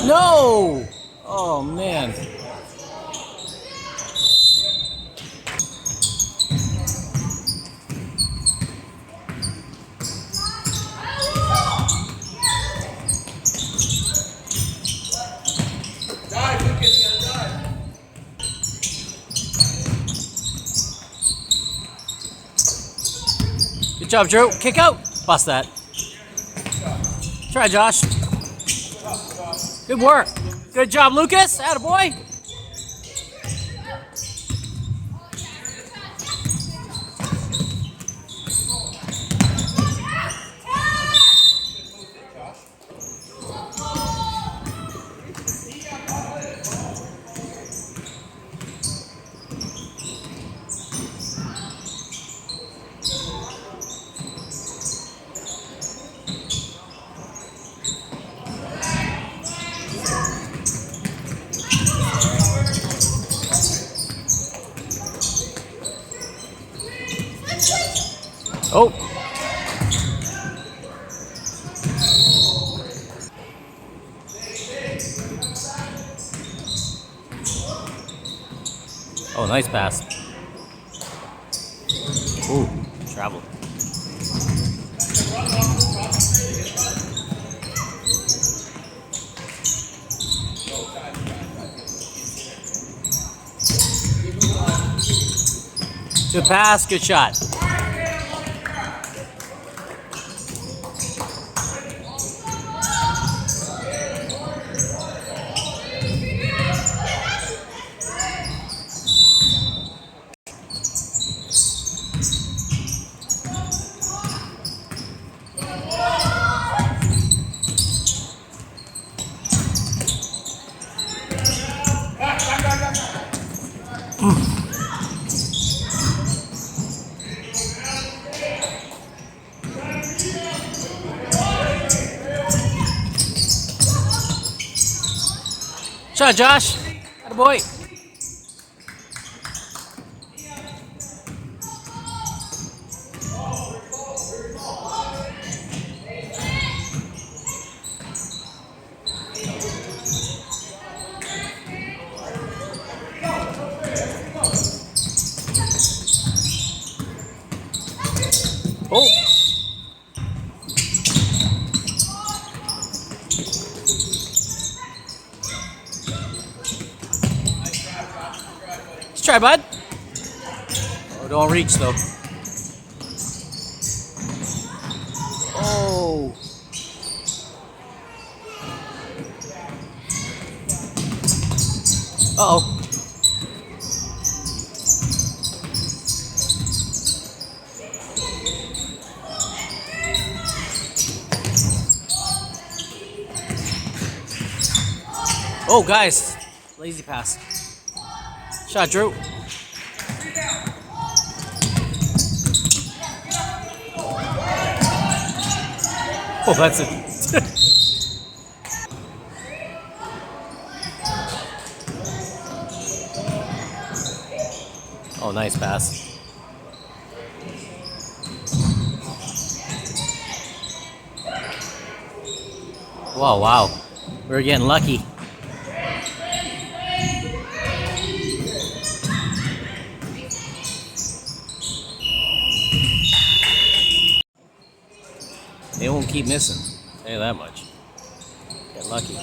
No! Oh, man. Good job, Drew. Kick out. Bust that. Try, Josh. Good work. Good job, Lucas. Attaboy. Oh. Oh, nice pass. Ooh, travel. Good pass, good shot. Shot, Josh. Attaboy. Oh. Let's try, bud. Oh, don't reach, though. Oh. Uh-oh. Oh, guys. Lazy pass. Shot, Drew. Oh, that's it. Oh, nice pass. Whoa, wow. We're getting lucky. They won't keep missing. I'll tell you that much. Get lucky.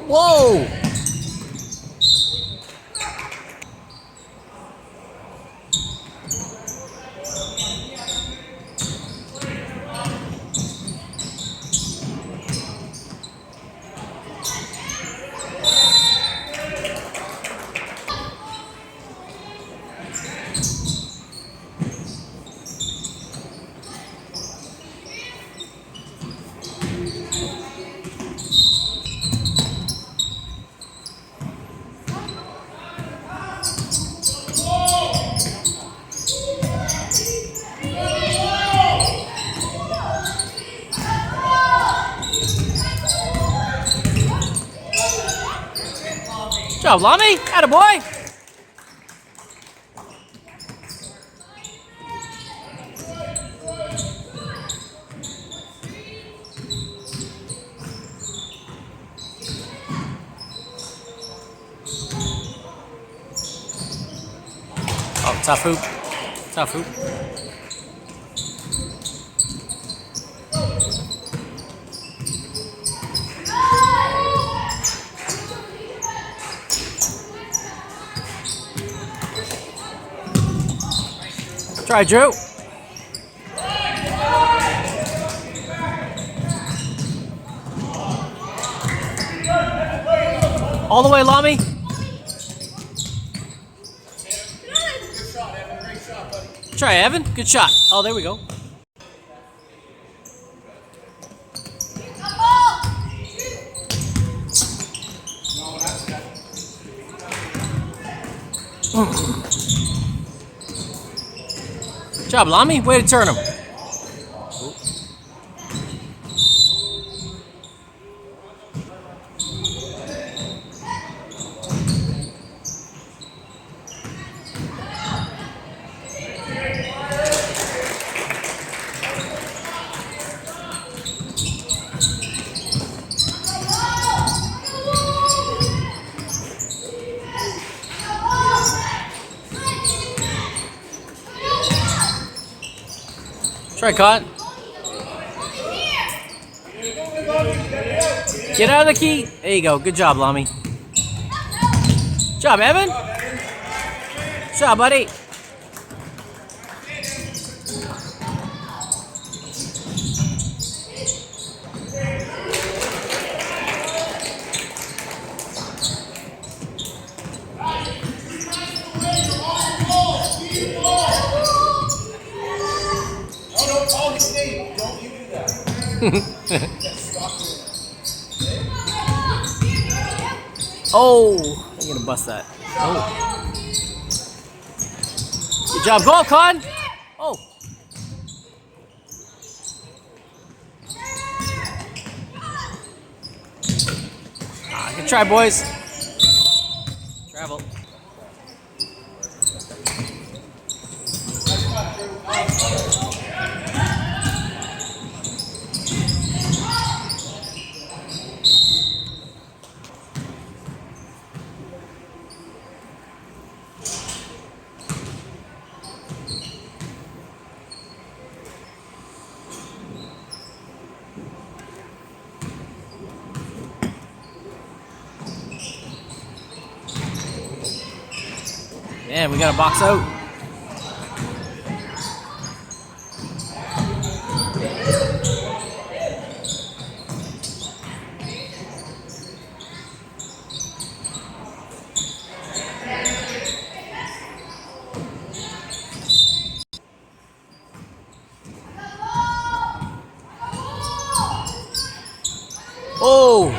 Whoa! Good job, Lamy. Attaboy. Oh, tough hoop. Tough hoop. Try, Drew. All the way, Lamy. Try, Evan. Good shot. Oh, there we go. Good job, Lamy. Way to turn him. Try, Cotton. Get out of the key. There you go. Good job, Lamy. Good job, Evan. Good job, buddy. Oh, I'm gonna bust that. Oh. Good job, goal, Con. Oh. Good try, boys. Travel. Yeah, we got a box out. Oh!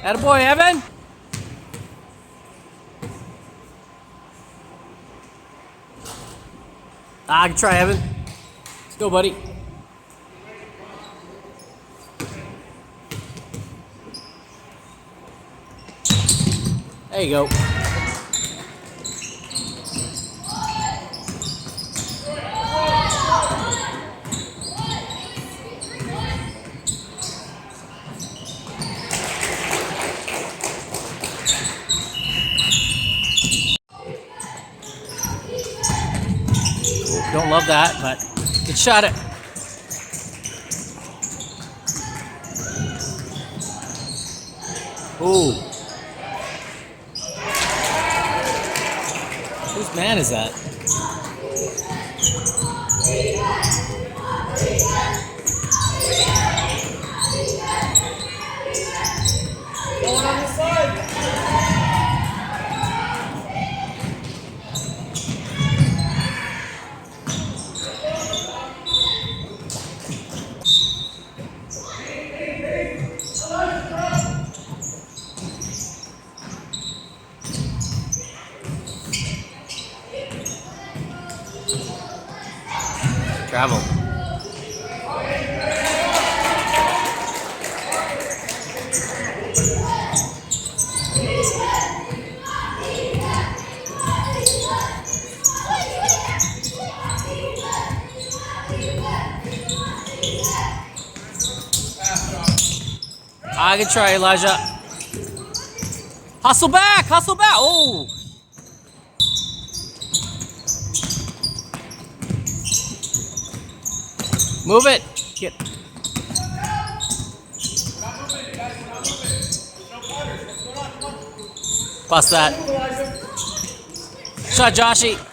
Attaboy, Evan! Good try, Evan. Let's go, buddy. There you go. Don't love that, but good shot at. Ooh. Whose man is that? Going on the side. Travel. Good try, Elijah. Hustle back! Hustle back! Oh! Move it! Get. Bust that. Shot, Joshy.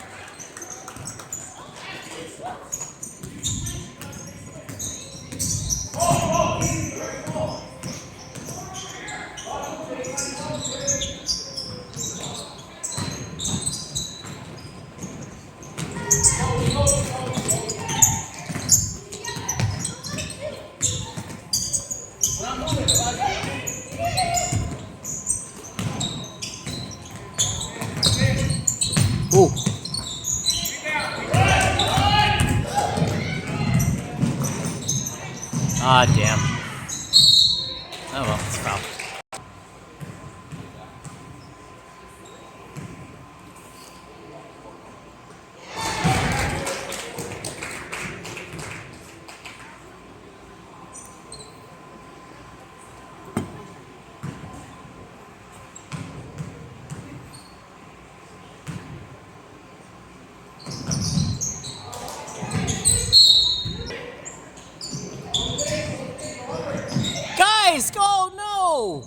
Ooh. Ah, damn. Oh well, it's foul. Guys, go! No!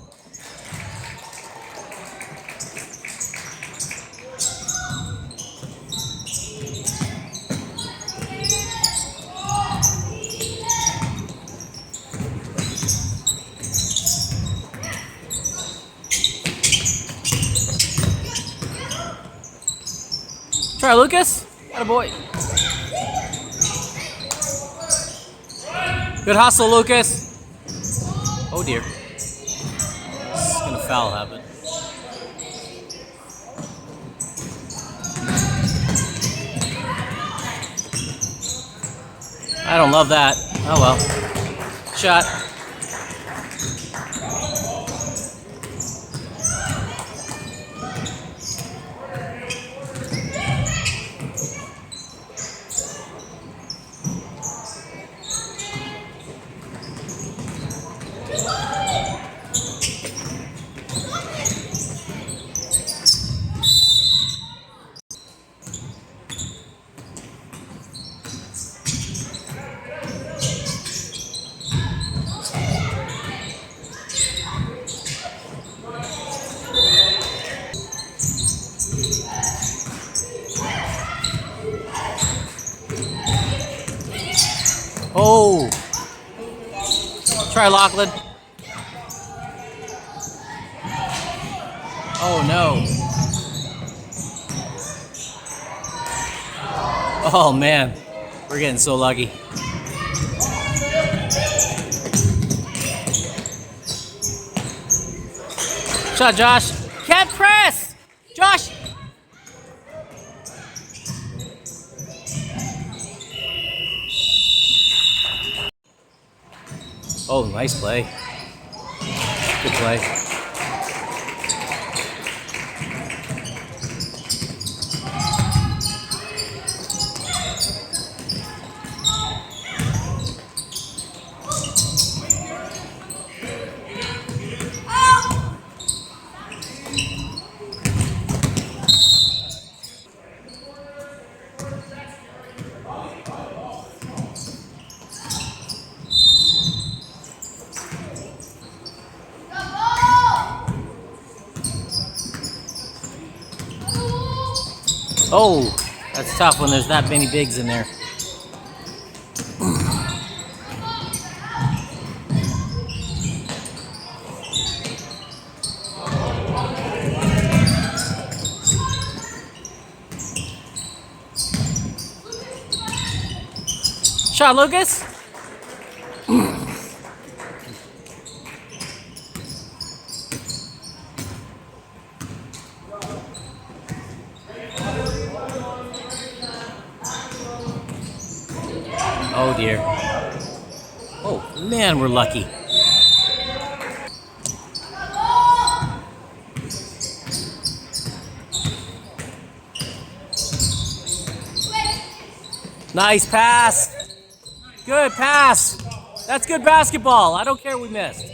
Try, Lucas. Attaboy. Good hustle, Lucas. Oh dear. It's gonna foul happen. I don't love that. Oh well. Shot. Oh! Try, Lachlan. Oh no. Oh man. We're getting so lucky. Shot, Josh. Can't press! Josh! Oh, nice play. Good play. Oh, that's tough when there's that many bigs in there. Shot, Lucas. Oh dear. Oh man, we're lucky. Nice pass. Good pass. That's good basketball. I don't care we missed.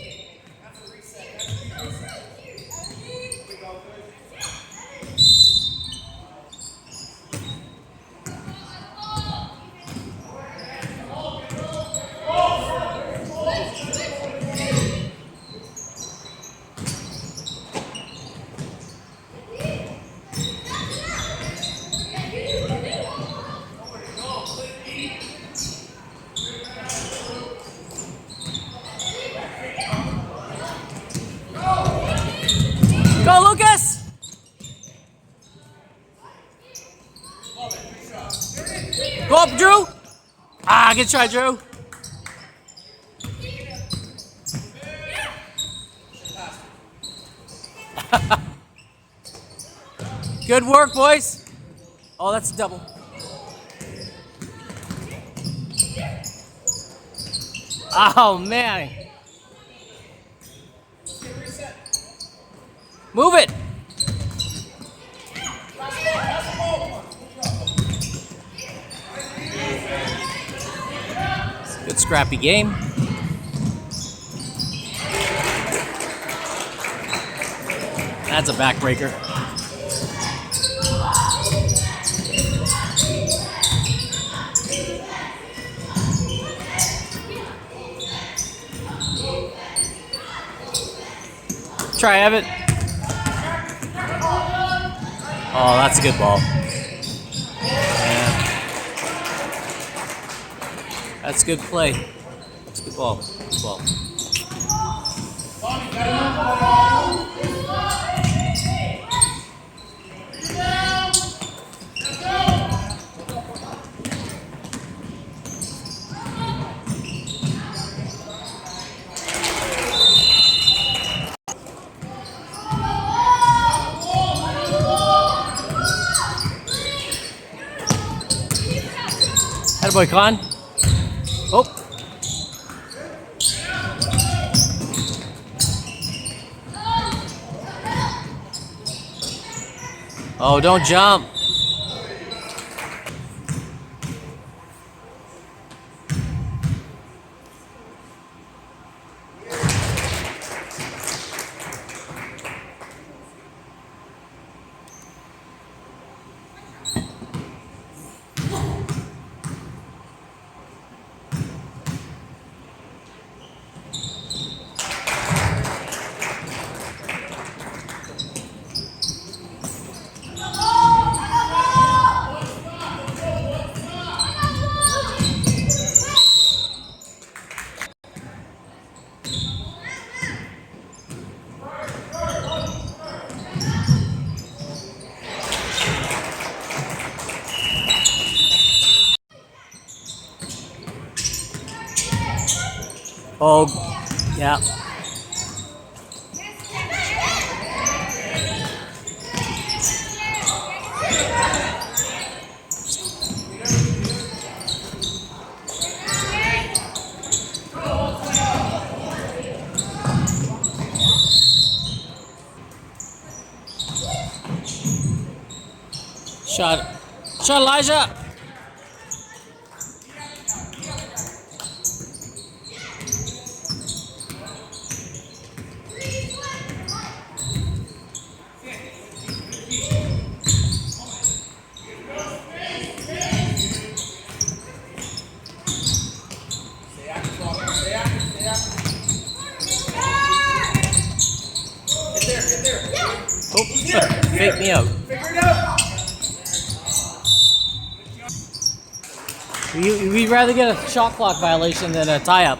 Drew. Ah, good try, Drew. Good work, boys. Oh, that's a double. Oh, man. Move it. Good scrappy game. That's a backbreaker. Try Evan. Oh, that's a good ball. Yeah. That's good play. That's a good ball. Good ball. Attaboy, Con. Oh. Oh, don't jump. Oh, yeah. Shot. Shot, Elijah. Oh, fake me out. We'd rather get a shot clock violation than a tie-up.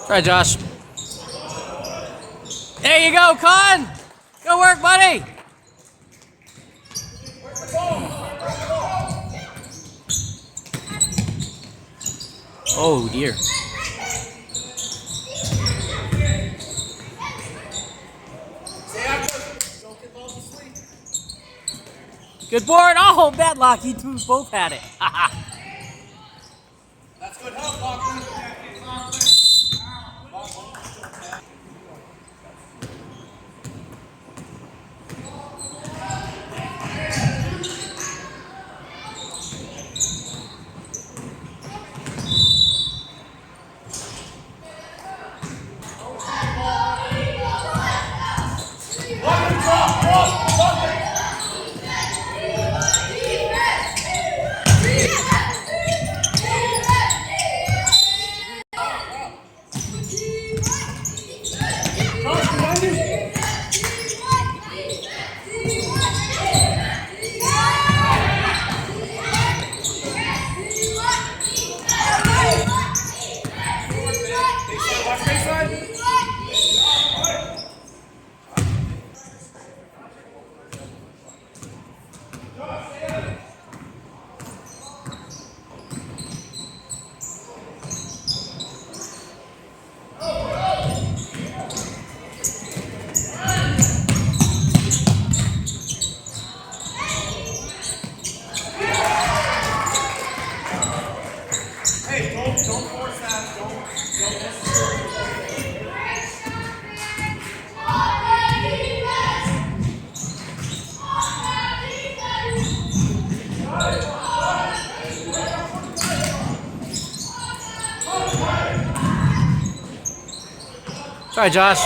Try, Josh. There you go, Con. Good work, buddy. Oh, dear. Good board. Oh, bad luck. You two both had it. That's good help, Hoffman. Try, Josh.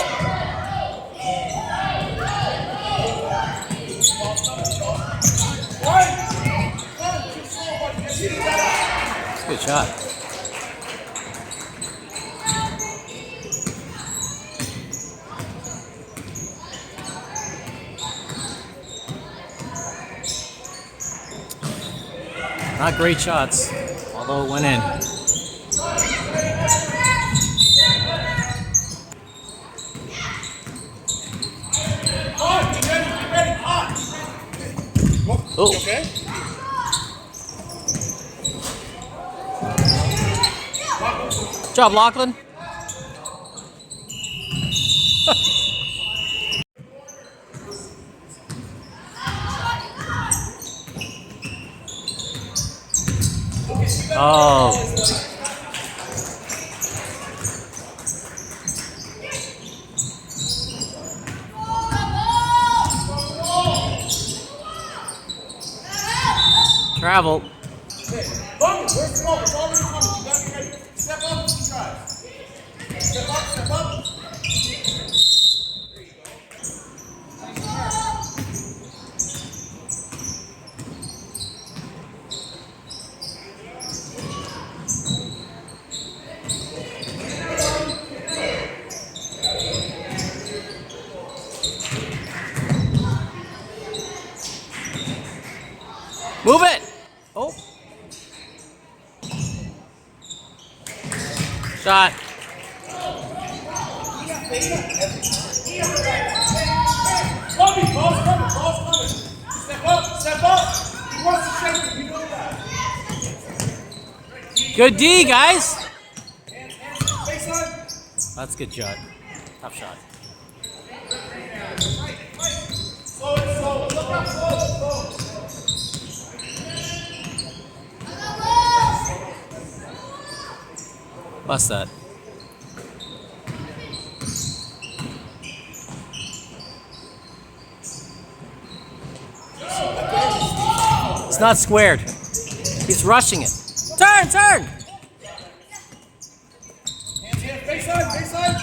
Good shot. Not great shots, although it went in. Oh. Okay. Good job, Lachlan. Oh. Travel. Where's the ball? It's already coming. You gotta be ready. Step up and try. Step up, step up. Move it. Oh. Shot. Bobby, ball's coming. Step up. He wants to check it, you know that. Good D, guys. Baseline. That's a good shot. Tough shot. Slow it, slow. Look up, slow. Bust that. It's not squared. He's rushing it. Turn! Hands here, baseline.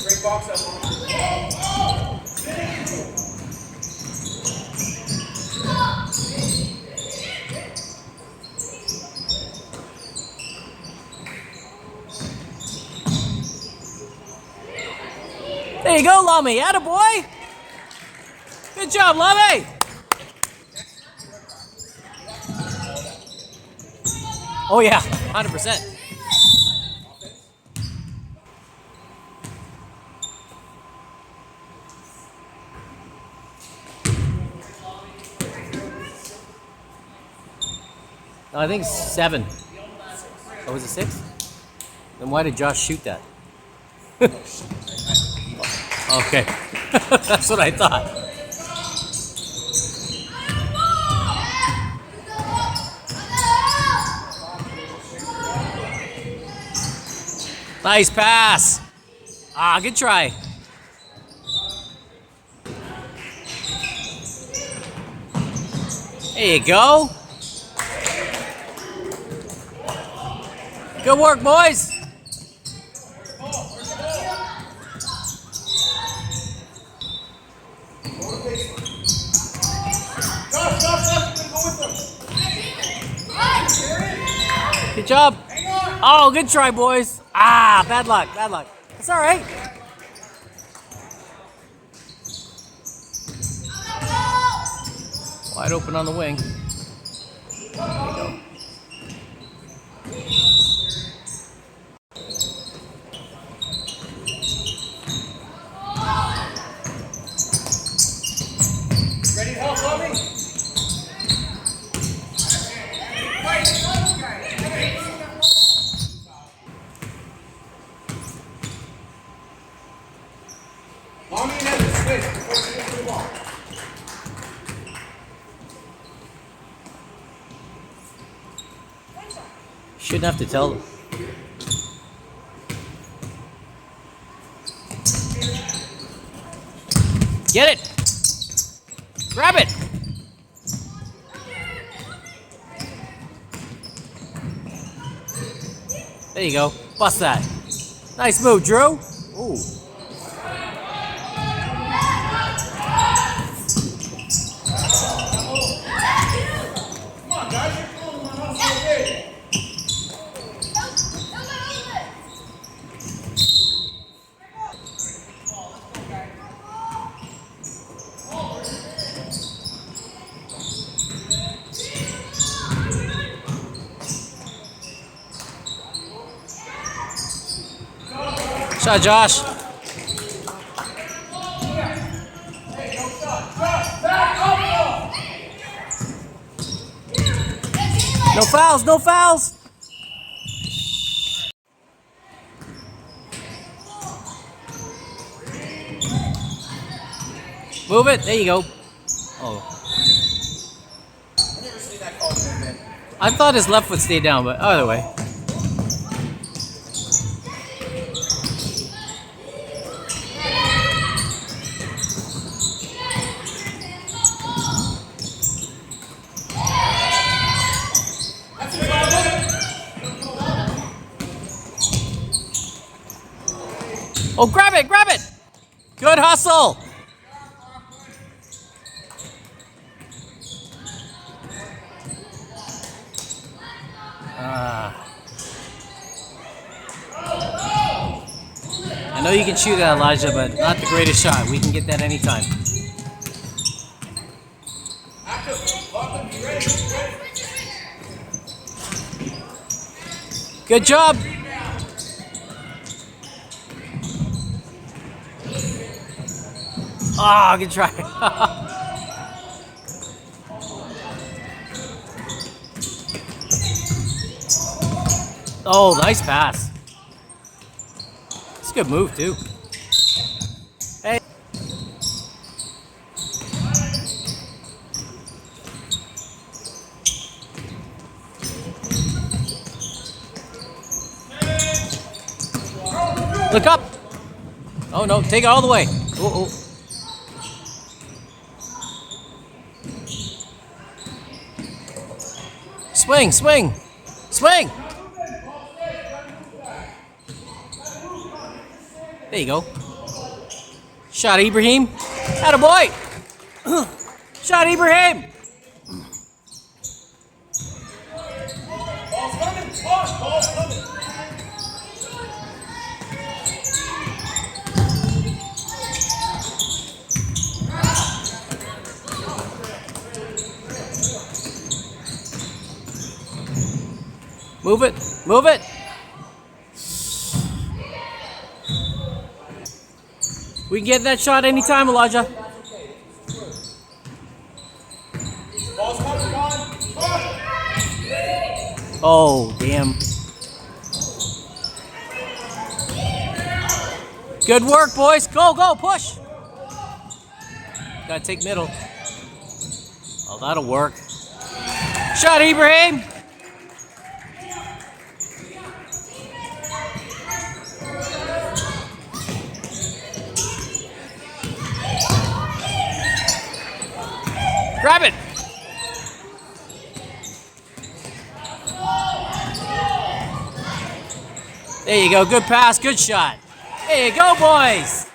Great box up. There you go, Lummy. Attaboy. Good job, Lummy. Oh, yeah. 100%. No, I think 7. Oh, was it 6? Then why did Josh shoot that? Okay. That's what I thought. Nice pass. Ah, good try. There you go. Good work, boys. Good job. Oh, good try, boys. Ah, bad luck. It's all right. Wide open on the wing. There you go. Ready to help, Bobby? Mommy and Evan, switch before you get to the ball. Shouldn't have to tell them. Get it! Grab it! There you go. Bust that. Nice move, Drew. Ooh. Come on, guys. You're pulling my house all day. Shot, Josh. No fouls, no fouls. Move it. There you go. Oh. I thought his left foot stayed down, but either way. Oh, grab it, grab it! Good hustle! I know you can shoot that, Elijah, but not the greatest shot. We can get that anytime. Good job! Ah, good try. Oh, nice pass. It's a good move, too. Hey. Look up. Oh, no, take it all the way. Oh, oh. Swing, swing, swing! There you go. Shot Ibrahim. Attaboy! Shot Ibrahim! Ball's coming. Ball's coming. Move it, move it! We can get that shot anytime, Elijah. Ball's coming, Con. Oh, damn. Good work, boys. Go, go, push. Gotta take middle. Oh, that'll work. Shot, Ibrahim. Grab it. There you go. Good pass. Good shot. There you go, boys.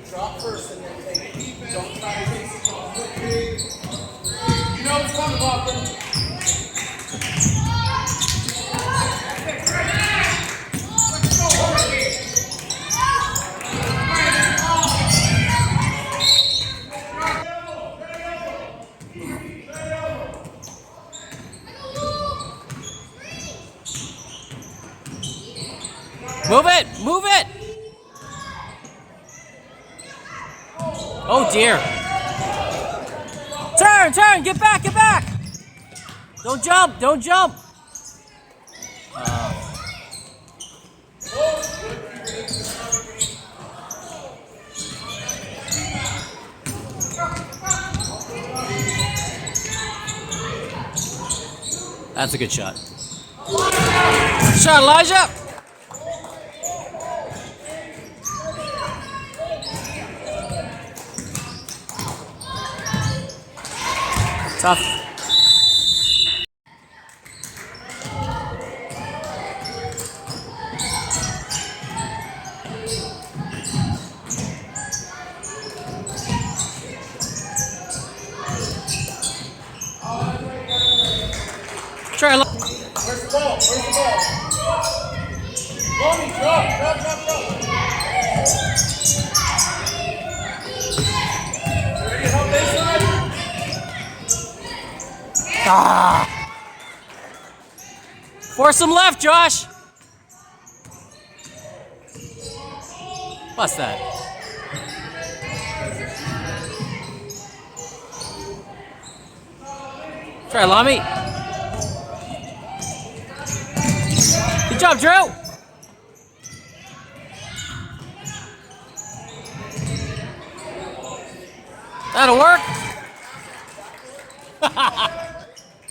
Drop first and then take it. Don't try to take it off. You know it's coming, Hoffman. Move it! Move it! Oh dear. Turn! Turn! Get back! Get back! Don't jump! Don't jump! That's a good shot. Shot, Elijah. Tough. Try. Where's the ball? Where's the ball? Mommy, drop. Ready to help baseline? Ah! Force him left, Josh. What's that? Try, Lamy. Good job, Drew. That'll work.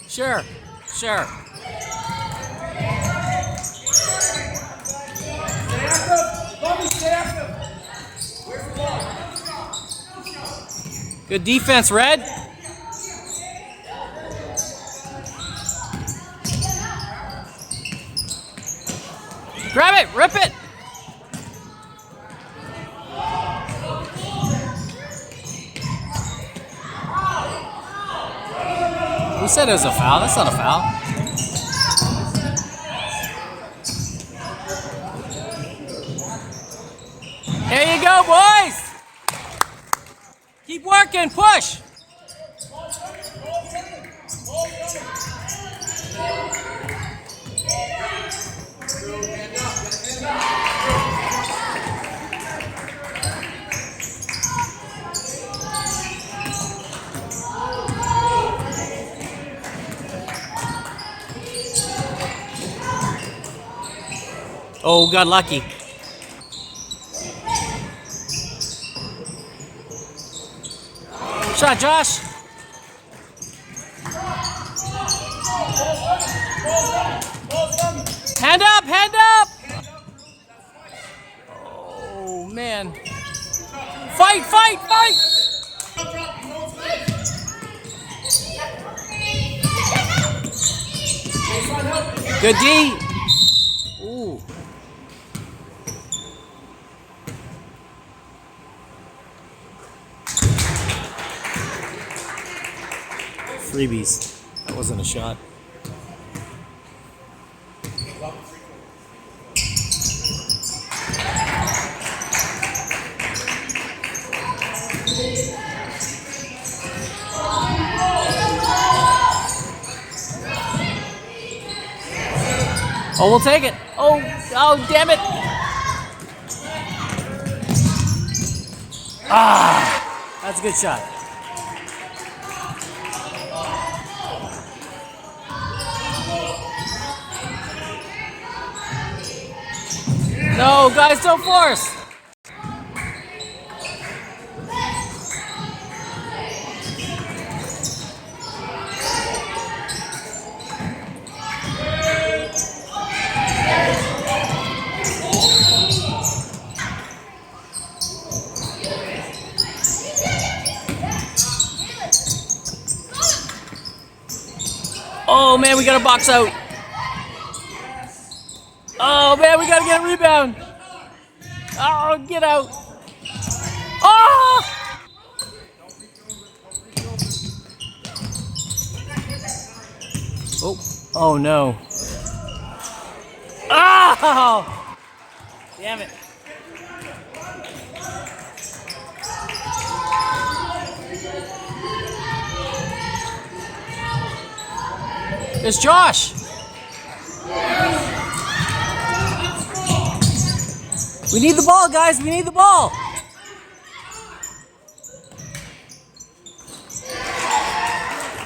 Sure. Stay active. Mommy, stay active. Where's the ball? Good defense, Red. Grab it, rip it. Who said it was a foul? That's not a foul. There you go, boys. Keep working, push. Oh, got lucky. Shot, Josh. Hand up, hand up. Oh, man. Fight. Good D. Ooh. Freebies. That wasn't a shot. Oh, we'll take it. Oh, damn it. Ah, that's a good shot. No, guys, don't force. Oh, man, we got to box out. Oh, man, we got to get a rebound. Oh, get out. Oh! Oh, no. Oh! Damn it. It's Josh. We need the ball, guys. We need the ball.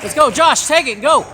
Let's go, Josh. Take it. Go.